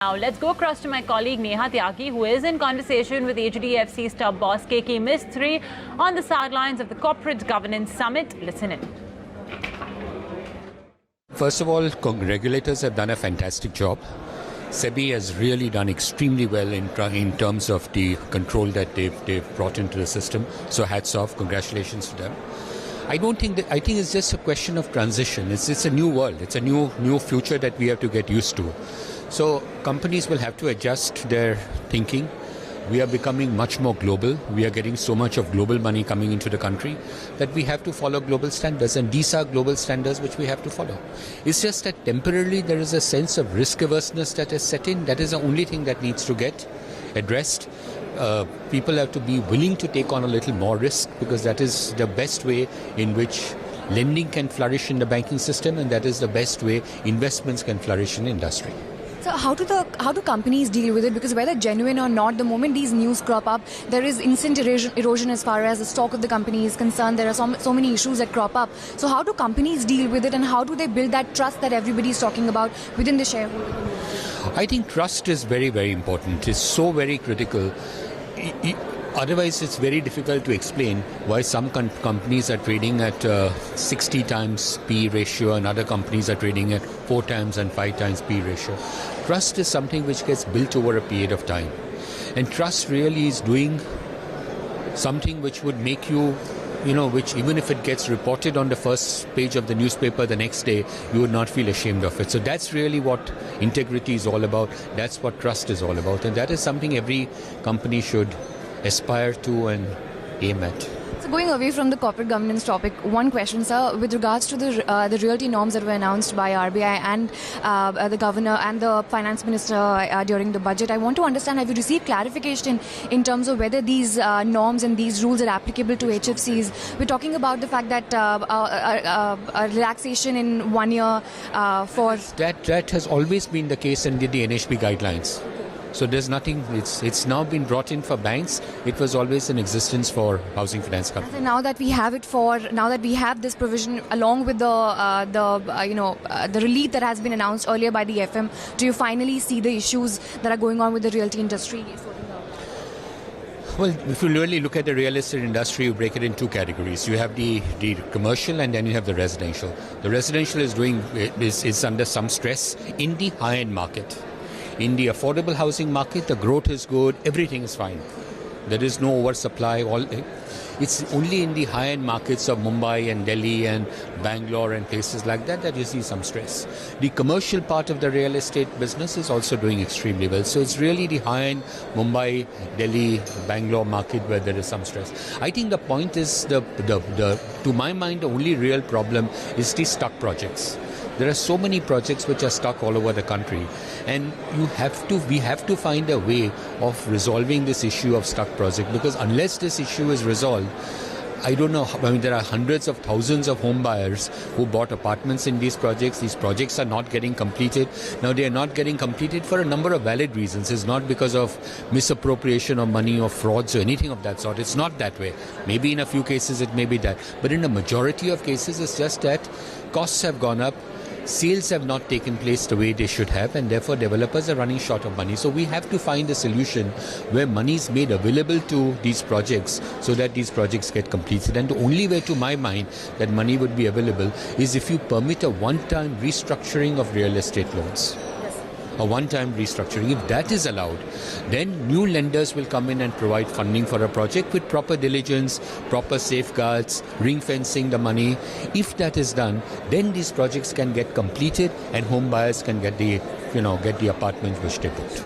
Now, let's go across to my colleague Neha Tyagi, who is in conversation with HDFC top boss Keki Mistry on the sidelines of the Corporate Governance Summit. Listen in. First of all, regulators have done a fantastic job. SEBI has really done extremely well in terms of the control that they've brought into the system. So hats off, congratulations to them. I think it's just a question of transition. It's a new world. It's a new future that we have to get used to. So companies will have to adjust their thinking. We are becoming much more global. We are getting so much of global money coming into the country that we have to follow global standards, and these are global standards which we have to follow. It's just that temporarily there is a sense of risk averseness that is set in. That is the only thing that needs to get addressed. People have to be willing to take on a little more risk, because that is the best way in which lending can flourish in the banking system, and that is the best way investments can flourish in industry. So how do companies deal with it? Because whether genuine or not, the moment these news crop up, there is instant erosion as far as the stock of the company is concerned. There are so many issues that crop up. So how do companies deal with it, and how do they build that trust that everybody is talking about within the shareholder community? I think trust is very, very important. It's so very critical. Otherwise, it's very difficult to explain why some companies are trading at 60 times P ratio and other companies are trading at 4 times and 5 times P ratio. Trust is something which gets built over a period of time. And trust really is doing something which would make you, which even if it gets reported on the first page of the newspaper the next day, you would not feel ashamed of it. So that's really what integrity is all about. That's what trust is all about. And that is something every company should aspire to and aim at. So going away from the corporate governance topic, one question, sir, with regards to the realty norms that were announced by RBI and the governor and the finance minister during the budget, I want to understand, have you received clarification in terms of whether these norms and these rules are applicable to HFCs? We're talking about the fact that a relaxation in 1 year for... That has always been the case in the NHB guidelines. So there's nothing, it's now been brought in for banks. It was always in existence for housing finance companies. And now that we have this provision along with the relief that has been announced earlier by the FM, do you finally see the issues that are going on with the realty industry? Well, if you really look at the real estate industry, you break it in 2 categories. You have the commercial, and then you have the residential. The residential is under some stress in the high-end market. In the affordable housing market, the growth is good, everything is fine. There is no oversupply. It's only in the high-end markets of Mumbai and Delhi and Bangalore and places like that that you see some stress. The commercial part of the real estate business is also doing extremely well. So it's really the high-end Mumbai, Delhi, Bangalore market where there is some stress. I think the point is, to my mind, the only real problem is the stuck projects. There are so many projects which are stuck all over the country, and we have to find a way of resolving this issue of stuck project, because unless this issue is resolved, I don't know. There are hundreds of thousands of home buyers who bought apartments in these projects. These projects are not getting completed. Now, they are not getting completed for a number of valid reasons. It's not because of misappropriation of money or frauds or anything of that sort. It's not that way. Maybe in a few cases it may be that. But in a majority of cases, it's just that costs have gone up. Sales have not taken place the way they should have, and therefore developers are running short of money. So we have to find a solution where money is made available to these projects so that these projects get completed. And the only way, to my mind, that money would be available is if you permit a one-time restructuring of real estate loans. A one-time restructuring. If that is allowed, then new lenders will come in and provide funding for a project with proper diligence, proper safeguards, ring-fencing the money. If that is done, then these projects can get completed and home buyers can get the apartments which they booked.